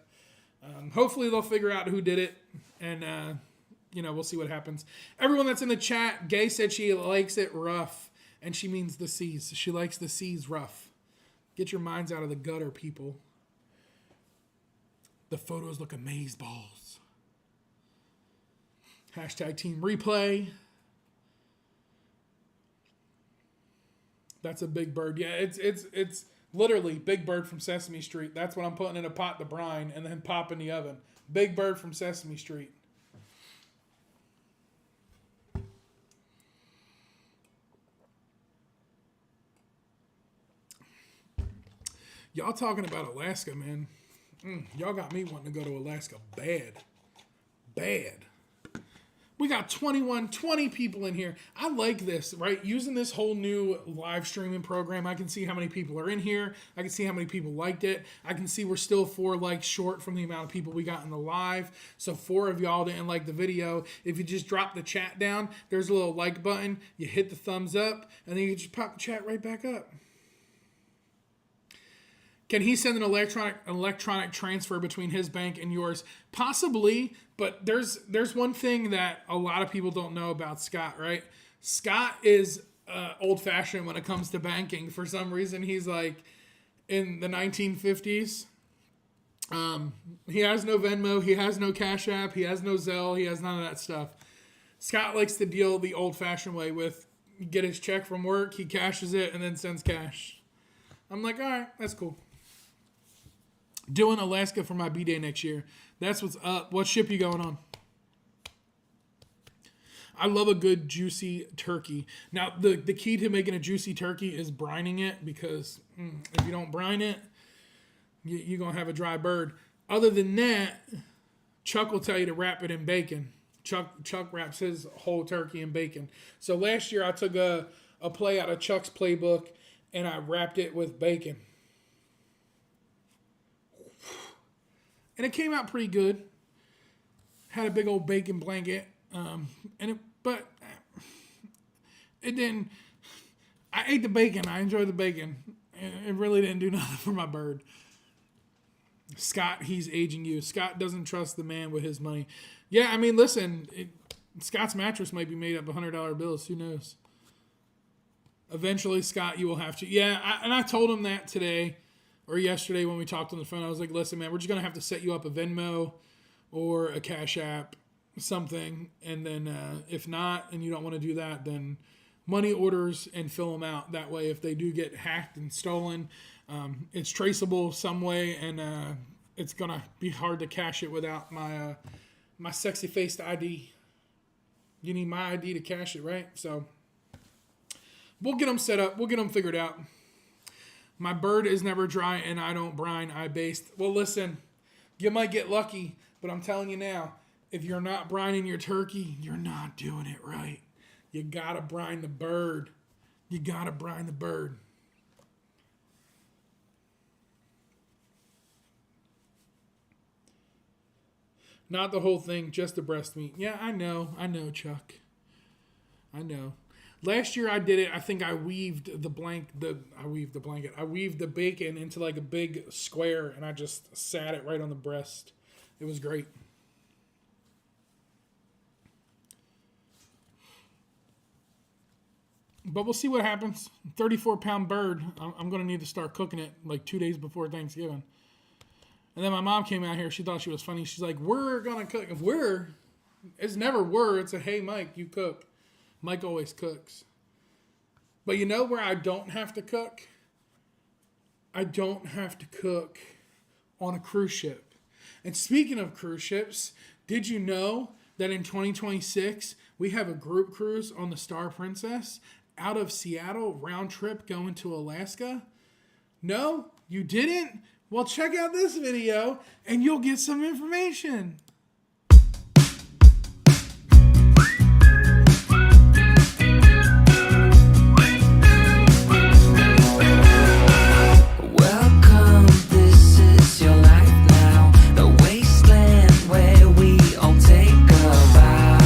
hopefully they'll figure out who did it. And, we'll see what happens. Everyone that's in the chat, Gay said she likes it rough. And she means the seas. She likes the seas rough. Get your minds out of the gutter, people. The photos look amazeballs. Hashtag team replay. That's a big bird. Yeah, it's literally Big Bird from Sesame Street. That's what I'm putting in a pot to brine and then pop in the oven. Big Bird from Sesame Street. Y'all talking about Alaska, man. Y'all got me wanting to go to Alaska bad. We got 20 people in here. I like this, right? Using this whole new live streaming program, I can see how many people are in here. I can see how many people liked it. I can see we're still 4 likes short from the amount of people we got in the live. So 4 of y'all didn't like the video. If you just drop the chat down, there's a little like button. You hit the thumbs up, and then you can just pop the chat right back up. Can he send an electronic transfer between his bank and yours? Possibly, but there's one thing that a lot of people don't know about Scott, right? Scott is old-fashioned when it comes to banking. For some reason, he's like in the 1950s. He has no Venmo. He has no Cash App. He has no Zelle. He has none of that stuff. Scott likes to deal the old-fashioned way with get his check from work, he cashes it, and then sends cash. I'm like, all right, that's cool. Doing Alaska for my B-Day next year. That's what's up. What ship you going on? I love a good juicy turkey. Now, the key to making a juicy turkey is brining it because if you don't brine it, you're going to have a dry bird. Other than that, Chuck will tell you to wrap it in bacon. Chuck wraps his whole turkey in bacon. So last year I took a play out of Chuck's playbook and I wrapped it with bacon. And it came out pretty good. Had a big old bacon blanket. But it didn't. I ate the bacon. I enjoyed the bacon. It really didn't do nothing for my bird. Scott, he's aging you. Scott doesn't trust the man with his money. Yeah, I mean, listen, Scott's mattress might be made up of $100 bills. Who knows? Eventually, Scott, you will have to. Yeah, I told him that today or yesterday when we talked on the phone. I was like, listen, man, we're just going to have to set you up a Venmo or a Cash App, something. And then if not, and you don't want to do that, then money orders and fill them out. That way, if they do get hacked and stolen, it's traceable some way, and it's going to be hard to cash it without my sexy-faced ID. You need my ID to cash it, right? So we'll get them set up. We'll get them figured out. My bird is never dry, and I don't brine. I baste. Well, listen, you might get lucky, but I'm telling you now, if you're not brining your turkey, you're not doing it right. You got to brine the bird. You got to brine the bird. Not the whole thing, just the breast meat. Yeah, I know, Chuck. I know. Last year I did it. I think I weaved the blanket. I weaved the bacon into like a big square, and I just sat it right on the breast. It was great. But we'll see what happens. 34-pound bird. I'm going to need to start cooking it like 2 days before Thanksgiving. And then my mom came out here. She thought she was funny. She's like, we're going to cook. If we're, it's never we're. It's a, hey, Mike, you cook. Mike always cooks. But you know where I don't have to cook? I don't have to cook on a cruise ship. And speaking of cruise ships, did you know that in 2026, we have a group cruise on the Star Princess out of Seattle, round trip going to Alaska? No, you didn't? Well, check out this video and you'll get some information. Welcome, this is your life now, the wasteland where we all take a vow.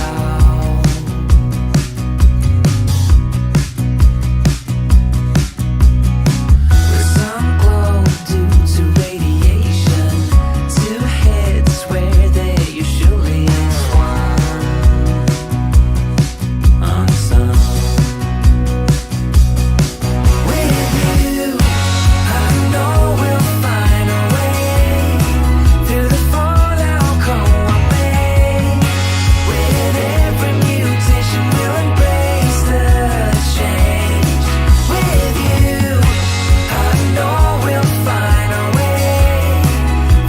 With some glow due to radiation, two heads where there usually is one. Unsung. With you, I know we'll find a way through the fallout co-op bay. With every mutation, we'll embrace the change. With you, I know we'll find a way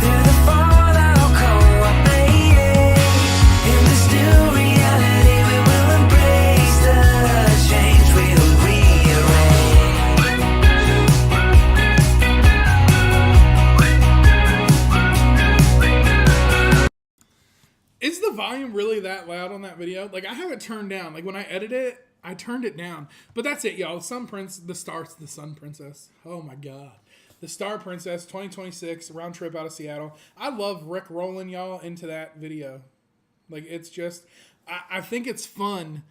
through the fallout co-op bay. In this new reality, we will embrace the change. We'll rearrange. Is the volume really that loud on that video? Like, I have it turned down. Like, when I edit it, I turned it down. But that's it, y'all. The Sun Princess. Oh, my God. The Star Princess 2026, round trip out of Seattle. I love Rick rolling y'all into that video. Like, it's just, I think it's fun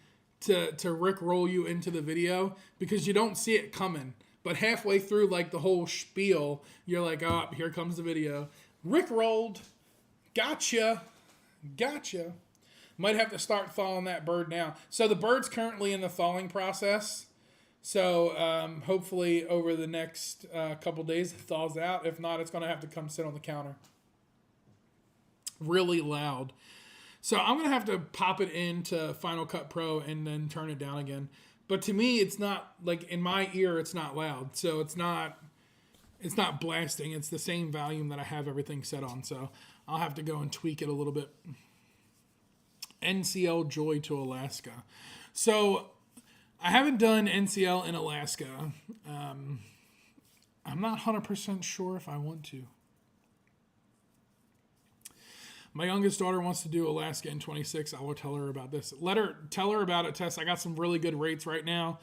to Rick roll you into the video because you don't see it coming. But halfway through, like, the whole spiel, you're like, oh, here comes the video. Rick rolled. Gotcha. Might have to start thawing that bird now. So the bird's currently in the thawing process. So hopefully over the next couple days it thaws out. If not, it's going to have to come sit on the counter. Really loud. So I'm going to have to pop it into Final Cut Pro and then turn it down again. But to me, it's not, like, in my ear, it's not loud. So it's not blasting. It's the same volume that I have everything set on. So I'll have to go and tweak it a little bit. NCL Joy to Alaska. So I haven't done NCL in Alaska. I'm not 100% sure if I want to. My youngest daughter wants to do Alaska in 26. I will tell her about this. Tell her about it, Tess. I got some really good rates right now.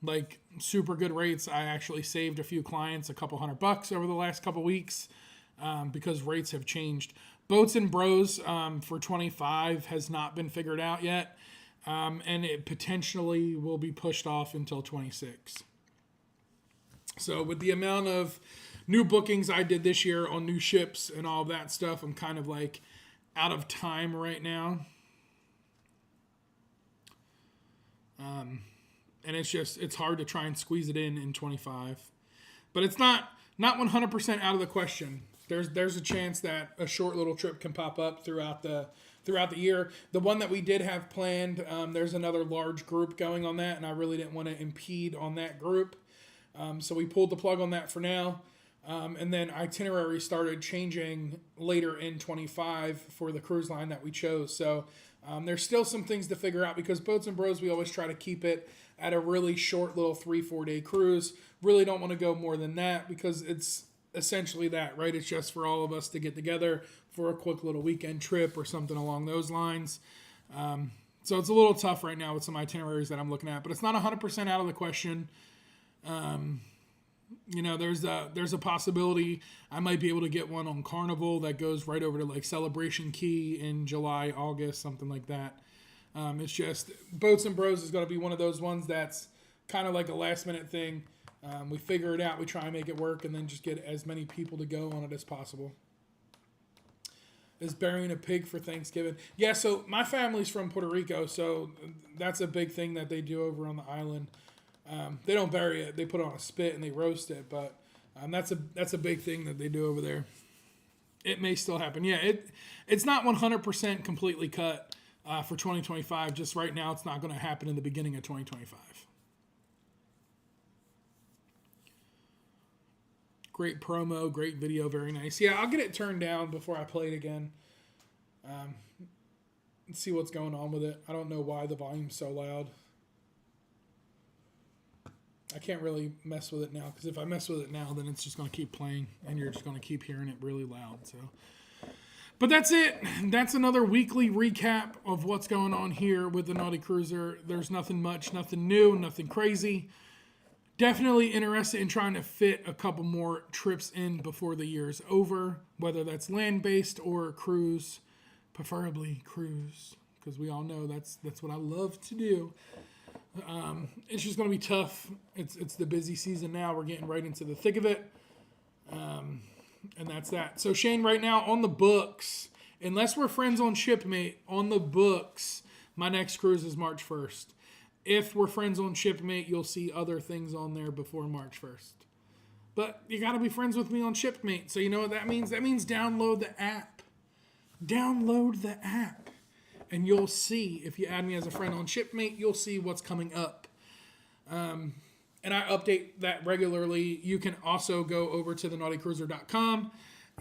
Like super good rates. I actually saved a few clients a couple $100 over the last couple weeks because rates have changed. Boats and Bros for 25 has not been figured out yet. and it potentially will be pushed off until 26. So with the amount of new bookings I did this year on new ships and all that stuff, I'm kind of like out of time right now. And it's hard to try and squeeze it in 25. But it's not 100% out of the question. There's a chance that a short little trip can pop up throughout the year. The one that we did have planned, there's another large group going on that, and I really didn't want to impede on that group. So we pulled the plug on that for now. And then itinerary started changing later in 25 for the cruise line that we chose. So there's still some things to figure out because Boats and Bros, we always try to keep it at a really short little 3-4 day cruise. Really don't want to go more than that because it's essentially that, right? It's just for all of us to get together for a quick little weekend trip or something along those lines. So it's a little tough right now with some itineraries that I'm looking at, but it's not 100% out of the question. There's a possibility I might be able to get one on Carnival that goes right over to like Celebration Key in July, August, something like that. It's just Boats and Bros is going to be one of those ones that's kind of like a last minute thing. We figure it out, we try and make it work, and then just get as many people to go on it as possible. Is burying a pig for Thanksgiving. Yeah, so my family's from Puerto Rico, so that's a big thing that they do over on the island. They don't bury it; they put it on a spit and they roast it. But that's a big thing that they do over there. It may still happen. Yeah, it's not 100% completely cut for 2025. Just right now, it's not going to happen in the beginning of 2025. Great promo, great video, very nice. Yeah, I'll get it turned down before I play it again. Let's see what's going on with it. I don't know why the volume's so loud. I can't really mess with it now because if I mess with it now, then it's just going to keep playing and you're just going to keep hearing it really loud. So, but that's it. That's another weekly recap of what's going on here with the Naughty Cruiser. There's nothing much, nothing new, nothing crazy. Definitely interested in trying to fit a couple more trips in before the year is over, whether that's land-based or cruise, preferably cruise, because we all know that's what I love to do. It's just going to be tough. It's the busy season now. We're getting right into the thick of it, and that's that. So Shane, right now on the books, unless we're friends on Shipmate, on the books, my next cruise is March 1st. If we're friends on Shipmate, you'll see other things on there before March 1st. But you got to be friends with me on Shipmate. So you know what that means? That means download the app. Download the app. And you'll see, if you add me as a friend on Shipmate, you'll see what's coming up. And I update that regularly. You can also go over to thenaughtycruiser.com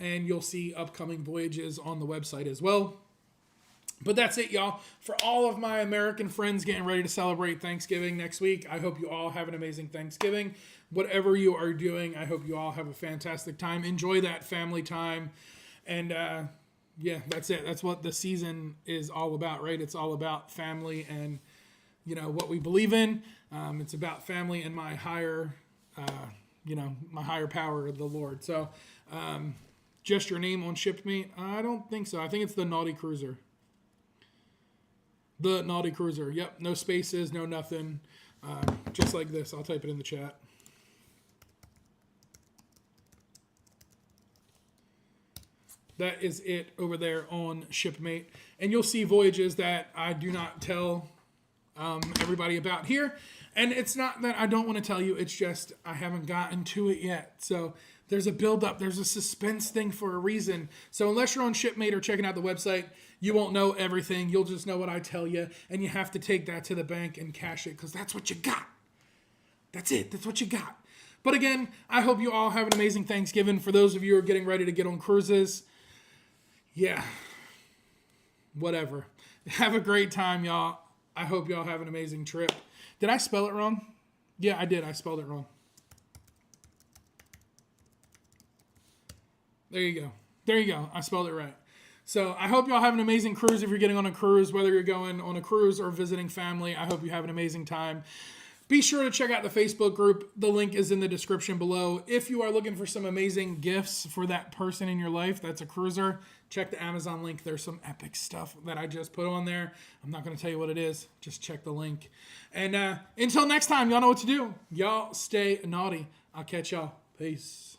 and you'll see upcoming voyages on the website as well. But that's it, y'all. For all of my American friends getting ready to celebrate Thanksgiving next week, I hope you all have an amazing Thanksgiving. Whatever you are doing, I hope you all have a fantastic time. Enjoy that family time. And, yeah, that's it. That's what the season is all about, right? It's all about family and, what we believe in. It's about family and my higher, my higher power, the Lord. So, just your name on Shipmate? I don't think so. I think it's the Naughty Cruiser. The Naughty Cruiser. Yep. No spaces, no nothing. Just like this. I'll type it in the chat. That is it over there on Shipmate. And you'll see voyages that I do not tell everybody about here. And it's not that I don't want to tell you. It's just I haven't gotten to it yet. So there's a build-up. There's a suspense thing for a reason. So unless you're on Shipmate or checking out the website, you won't know everything. You'll just know what I tell you. And you have to take that to the bank and cash it because that's what you got. That's it. That's what you got. But again, I hope you all have an amazing Thanksgiving. For those of you who are getting ready to get on cruises, yeah, whatever. Have a great time, y'all. I hope y'all have an amazing trip. Did I spell it wrong? Yeah, I did. I spelled it wrong. There you go. There you go. I spelled it right. So I hope y'all have an amazing cruise if you're getting on a cruise, whether you're going on a cruise or visiting family. I hope you have an amazing time. Be sure to check out the Facebook group. The link is in the description below. If you are looking for some amazing gifts for that person in your life that's a cruiser, check the Amazon link. There's some epic stuff that I just put on there. I'm not going to tell you what it is. Just check the link. And until next time, y'all know what to do. Y'all stay naughty. I'll catch y'all. Peace.